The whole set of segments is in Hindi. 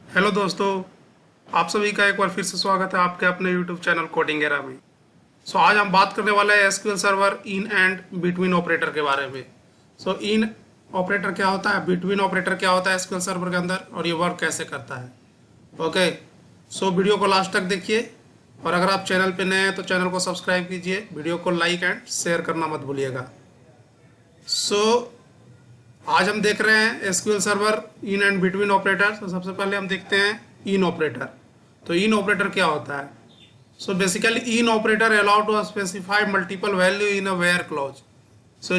हेलो दोस्तों, आप सभी का एक बार फिर से स्वागत है आपके अपने यूट्यूब चैनल कोडिंग एरा में। आज हम बात करने वाले हैं SQL server in and between operator के बारे में। इन ऑपरेटर क्या होता है, बिटवीन ऑपरेटर क्या होता है एसक्यूएल सर्वर के अंदर, और ये वर्क कैसे करता है। ओके, वीडियो को लास्ट तक देखिए, और अगर आप चैनल पे नए हैं तो चैनल को सब्सक्राइब कीजिए, वीडियो को लाइक एंड शेयर करना मत भूलिएगा। आज हम देख रहे हैं SQL server in and between operator. तो सबसे पहले हम देखते हैं इन ऑपरेटर। तो इन ऑपरेटर क्या होता है? Basically in operator allow to specify multiple value in a where clause.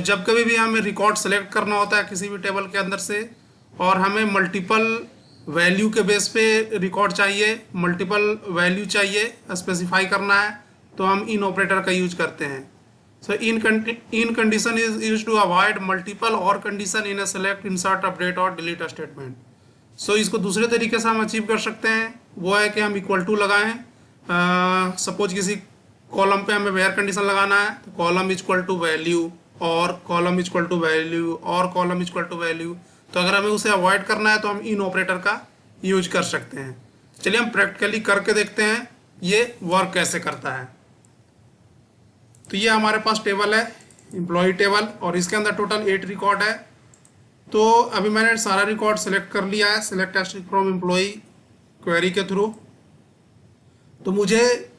जब कभी भी हमें रिकॉर्ड सेलेक्ट करना होता है किसी भी टेबल के अंदर से, और हमें मल्टीपल वैल्यू के बेस पे रिकॉर्ड चाहिए, मल्टीपल वैल्यू चाहिए, स्पेसिफाई करना है, तो हम इन ऑपरेटर का यूज करते हैं। in condition is used to avoid multiple or condition in a select, insert, update और delete statement। इसको दूसरे तरीके से हम अचीव कर सकते हैं, वो है कि हम इक्वल टू लगाएं। सपोज किसी कॉलम पे हमें वेयर कंडीशन लगाना है, तो कॉलम इक्वल टू वैल्यू और कॉलम इक्वल टू वैल्यू और कॉलम इक्वल टू वैल्यू। तो अगर हमें उसे अवॉइड करना है तो हम इन ऑपरेटर का यूज कर सकते हैं। चलिए हम प्रैक्टिकली करके देखते हैं ये वर्क कैसे करता है। तो ये हमारे पास टेबल है, एम्प्लॉय टेबल, और इसके अंदर टोटल 8 रिकॉर्ड है। तो अभी मैंने सारा रिकॉर्ड सेलेक्ट कर लिया है, select asterisk from employ query के थ्रू। तो मुझे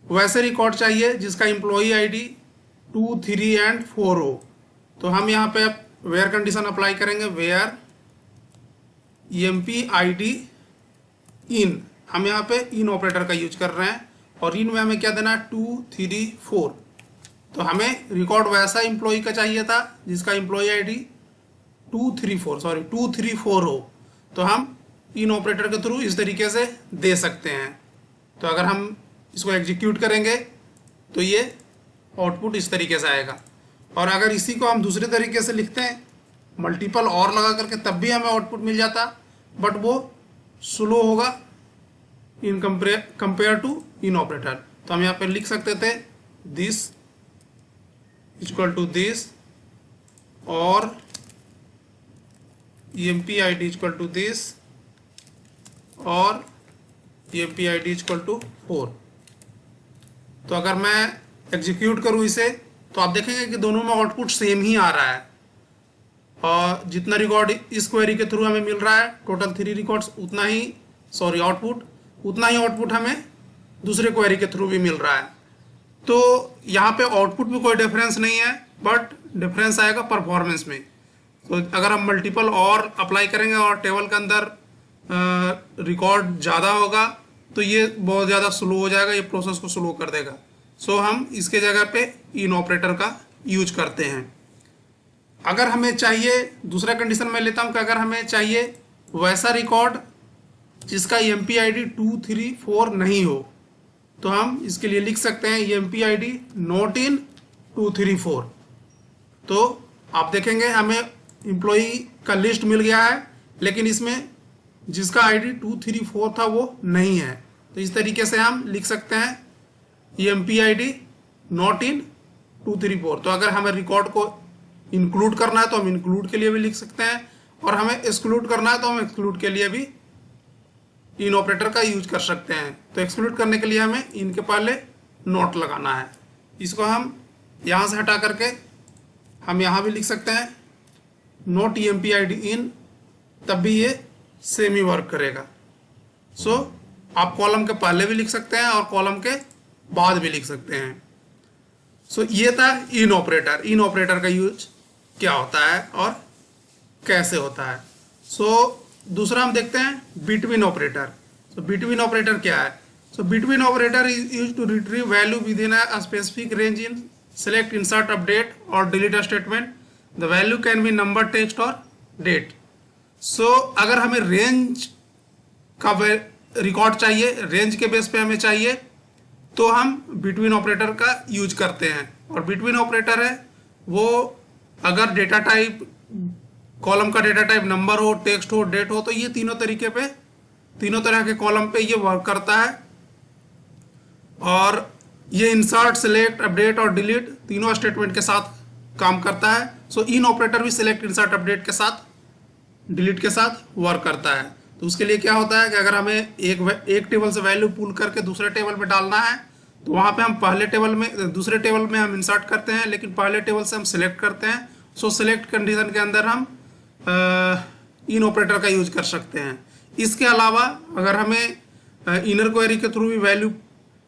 वैसे रिकॉर्ड चाहिए जिसका एम्प्लॉय आईडी 2, 3 एंड 4 हो। तो हम यहाँ पे वेयर कंडीशन अप्लाई करेंगे, वेयर एम्पी आईडी इन। हम यहाँ पे इन ऑपरेटर का यूज कर रहे हैं, और इन में हमें क्या देना है, 2, 3, 4। तो हमें रिकॉर्ड वैसा एम्प्लॉय का चाहिए था जिसका एम्प्लॉय आईडी 2, 3, 4 हो। तो हम इन ऑपरेटर के थ्रू इस तरीके से दे सकते हैं। तो अगर हम इसको एग्जीक्यूट करेंगे तो ये आउटपुट इस तरीके से आएगा। और अगर इसी को हम दूसरे तरीके से लिखते हैं, मल्टीपल और लगा करके, तब भी हमें आउटपुट मिल जाता, बट वो स्लो होगा in compare to in operator. तो हम यहाँ पे लिख सकते थे दिस इक्वल टू दिस, और emp ID equal to this, और एम्पी आईडी इक्वल टू 4। तो अगर मैं एग्जीक्यूट करूँ इसे, तो आप देखेंगे कि दोनों में आउटपुट सेम ही आ रहा है। और जितना रिकॉर्ड इस क्वेरी के थ्रू हमें मिल रहा है, टोटल 3 रिकॉर्ड्स, उतना ही आउटपुट हमें दूसरे क्वेरी के थ्रू भी मिल रहा है। तो यहाँ पे आउटपुट में कोई डिफरेंस नहीं है, बट डिफरेंस आएगा परफॉर्मेंस में। तो अगर हम मल्टीपल और अप्लाई करेंगे और टेबल के अंदर रिकॉर्ड ज़्यादा होगा, तो ये बहुत ज़्यादा स्लो हो जाएगा, ये प्रोसेस को स्लो कर देगा। हम इसके जगह पे इन ऑपरेटर का यूज करते हैं। अगर हमें चाहिए, दूसरा कंडीशन मैं लेता हूँ कि अगर हमें चाहिए वैसा रिकॉर्ड जिसका एम्पी आईडी 2, 3, 4 नहीं हो, तो हम इसके लिए लिख सकते हैं एम्पी आईडी नॉट इन 2, 3, 4। तो आप देखेंगे हमें एम्प्लॉय का लिस्ट मिल गया है, लेकिन इसमें जिसका आईडी 2, 3, 4 था वो नहीं है। तो इस तरीके से हम लिख सकते हैं एम्पी आईडी नॉट इन 2, 3, 4। तो अगर हमें रिकॉर्ड को इंक्लूड करना है तो हम इंक्लूड के लिए भी लिख सकते हैं, और हमें एक्सक्लूड करना है तो हम एक्सक्लूड के लिए भी इन ऑपरेटर का यूज कर सकते हैं। तो एक्सक्लूड करने के लिए हमें इनके पहले नोट लगाना है। इसको हम यहाँ से हटा करके हम यहाँ भी लिख सकते हैं नोट एम्पी आईडी इन, तब भी ये सेम ही वर्क करेगा। आप कॉलम के पहले भी लिख सकते हैं और कॉलम के बाद भी लिख सकते हैं। ये था इन ऑपरेटर। इन ऑपरेटर का यूज क्या होता है और कैसे होता है। दूसरा हम देखते हैं बिटवीन ऑपरेटर। बिटवीन ऑपरेटर क्या है? Between operator is used to retrieve value within a specific range in select, insert, update और delete statement. The value can be number, text और डेट। अगर हमें रेंज का रिकॉर्ड चाहिए, रेंज के बेस पे हमें चाहिए, तो हम बिटवीन ऑपरेटर का यूज करते हैं। और बिटवीन ऑपरेटर है वो, अगर डेटा टाइप, कॉलम का डेटा टाइप नंबर हो, टेक्स्ट हो, डेट हो, तो ये तीनों तरह के कॉलम पे ये वर्क करता है। और ये इंसर्ट, सिलेक्ट, अपडेट और डिलीट तीनों स्टेटमेंट के साथ काम करता है। इन ऑपरेटर भी सिलेक्ट, इंसर्ट, अपडेट के साथ, डिलीट के साथ वर्क करता है। तो उसके लिए क्या होता है कि अगर हमें एक टेबल से वैल्यू पुल करके दूसरे टेबल में डालना है, तो वहाँ पे हम पहले टेबल में दूसरे टेबल में हम इंसर्ट करते हैं, लेकिन पहले टेबल से हम सिलेक्ट करते हैं। सो सिलेक्ट कंडीशन के अंदर हम इन ऑपरेटर का यूज कर सकते हैं। इसके अलावा अगर हमें इनर क्वेरी के थ्रू भी वैल्यू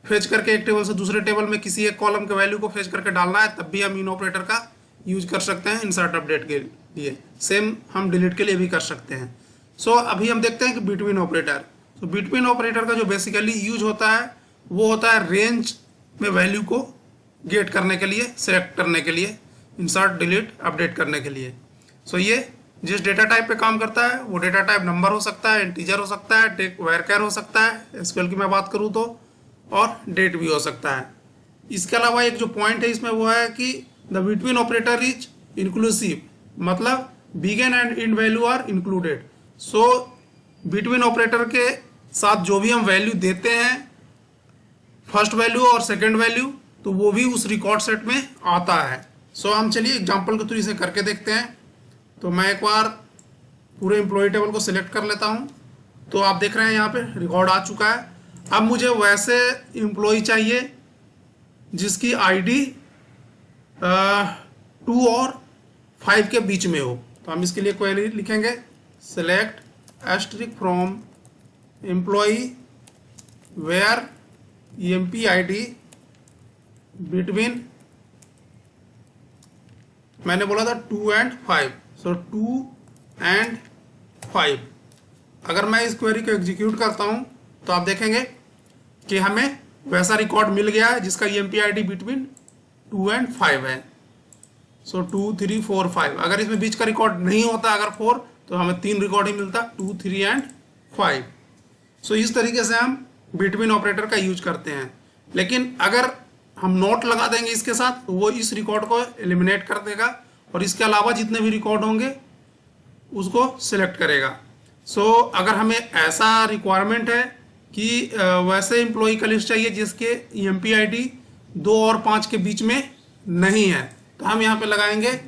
फेच करके एक टेबल से दूसरे टेबल में किसी एक कॉलम के वैल्यू को फेच करके डालना है, तब भी हम इन ऑपरेटर का यूज कर सकते हैं इंसर्ट अपडेट के लिए। सेम हम डिलीट के लिए भी कर सकते हैं। सो अभी हम देखते हैं कि बिटवीन ऑपरेटर। तो बिटवीन ऑपरेटर का जो बेसिकली यूज होता है वो होता है रेंज में वैल्यू को गेट करने के लिए, सेलेक्ट करने के लिए, इंसर्ट डिलीट अपडेट करने के लिए। सो ये जिस डेटा टाइप पे काम करता है वो डेटा टाइप नंबर हो सकता है, इंटीजर हो सकता है, टेक वायरचैर हो सकता है एसक्यूएल की मैं बात करूँ तो, और डेट भी हो सकता है। इसके अलावा एक जो पॉइंट है इसमें वो है कि the between operator is inclusive, मतलब begin and end value are included. So between operator के साथ जो भी हम वैल्यू देते हैं, फर्स्ट वैल्यू और सेकंड वैल्यू, तो वो भी उस रिकॉर्ड सेट में आता है। सो हम चलिए एग्जांपल के थ्रू इसे करके देखते हैं। तो मैं एक बार पूरे एम्प्लॉय टेबल को सिलेक्ट कर लेता हूं। तो आप देख रहे हैं यहाँ पे रिकॉर्ड आ चुका है। अब मुझे वैसे एम्प्लॉय चाहिए जिसकी आईडी 2 और 5 के बीच में हो। तो हम इसके लिए क्वेरी लिखेंगे select asterisk from employ where EMP ID between, मैंने बोला था 2 and 5, सो 2 and 5। अगर मैं इस क्वेरी को एग्जीक्यूट करता हूं तो आप देखेंगे कि हमें वैसा रिकॉर्ड मिल गया है जिसका EMP ID बिटवीन 2 and 5 है। सो 2, 3, 4, 5। अगर इसमें बीच का रिकॉर्ड नहीं होता, अगर 4, तो हमें 3 रिकॉर्ड ही मिलता, 2, 3 and 5। सो इस तरीके से हम बिटवीन ऑपरेटर का यूज करते हैं। लेकिन अगर हम नोट लगा देंगे इसके साथ तो वो इस रिकॉर्ड को एलिमिनेट कर देगा और इसके अलावा जितने भी रिकॉर्ड होंगे उसको सिलेक्ट करेगा। सो अगर हमें ऐसा रिक्वायरमेंट है कि वैसे एम्प्लॉय का लिस्ट चाहिए जिसके EMP ID 2 और 5 के बीच में नहीं है, तो हम यहाँ पे लगाएंगे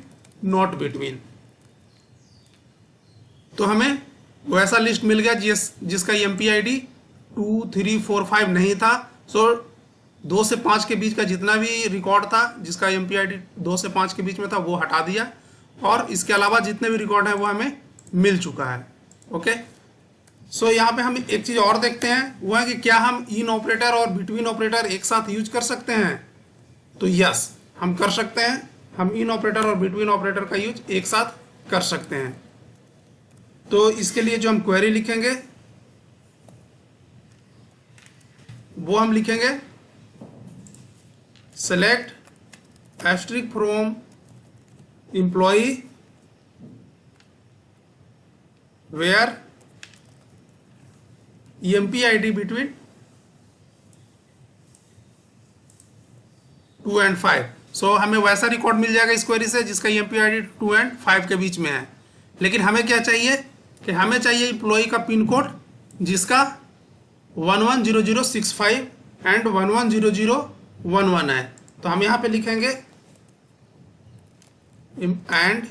नॉट बिटवीन। तो हमें वैसा लिस्ट मिल गया जिसका EMP ID 2, 3, 4, 5 नहीं था। सो 2 से 5 के बीच का जितना भी रिकॉर्ड था जिसका EMP ID 2 से 5 के बीच में था वो हटा दिया, और इसके अलावा जितने भी रिकॉर्ड है वो हमें मिल चुका है। ओके, सो यहाँ पे हम एक चीज और देखते हैं, वो है कि क्या हम इन ऑपरेटर और बिटवीन ऑपरेटर एक साथ यूज कर सकते हैं। तो यस, हम कर सकते हैं। हम इन ऑपरेटर और बिटवीन ऑपरेटर का यूज एक साथ कर सकते हैं। तो इसके लिए जो हम क्वेरी लिखेंगे वो हम लिखेंगे select asterisk from employ where EMP ID between 2 and 5। So हमें वैसा रिकॉर्ड मिल जाएगा इस क्वेरी से जिसका EMP ID 2 and 5 के बीच में है। लेकिन हमें क्या चाहिए कि हमें चाहिए एम्प्लॉय का पिन कोड जिसका 110065 एंड 110011 है। तो हम यहाँ पे लिखेंगे एंड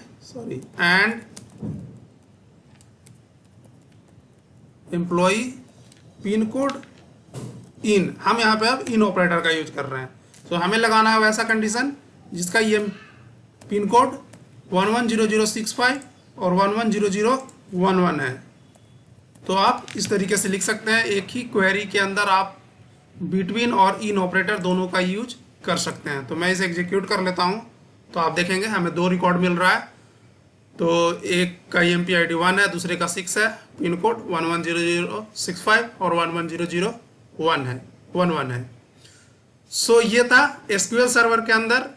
एम्प्लॉय पिन कोड इन। हम यहाँ पे अब इन ऑपरेटर का यूज कर रहे हैं। तो हमें लगाना है वैसा कंडीशन जिसका ये पिन कोड 110065 और 110011 है। तो आप इस तरीके से लिख सकते हैं। एक ही क्वेरी के अंदर आप बिटवीन और इन ऑपरेटर दोनों का यूज कर सकते हैं। तो मैं इसे एग्जीक्यूट कर लेता हूं, तो आप देखेंगे हमें 2 रिकॉर्ड मिल रहा है। तो एक का EMP ID 1 है, दूसरे का 6 है, पिन कोड 110065 और 110011 है। सो ये था SQL सर्वर के अंदर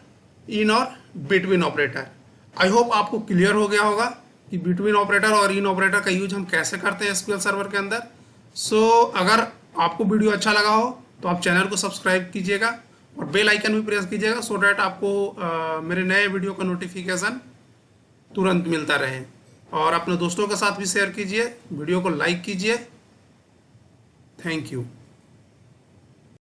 इन और बिटवीन ऑपरेटर। आई होप आपको क्लियर हो गया होगा कि बिटवीन ऑपरेटर और इन ऑपरेटर का यूज हम कैसे करते हैं SQL सर्वर के अंदर। सो अगर आपको वीडियो अच्छा लगा हो तो आप चैनल को सब्सक्राइब कीजिएगा और बेल आइकन भी प्रेस कीजिएगा, सो डैट आपको मेरे नए वीडियो का नोटिफिकेशन तुरंत मिलता रहे। और अपने दोस्तों के साथ भी शेयर कीजिए, वीडियो को लाइक कीजिए। Thank you.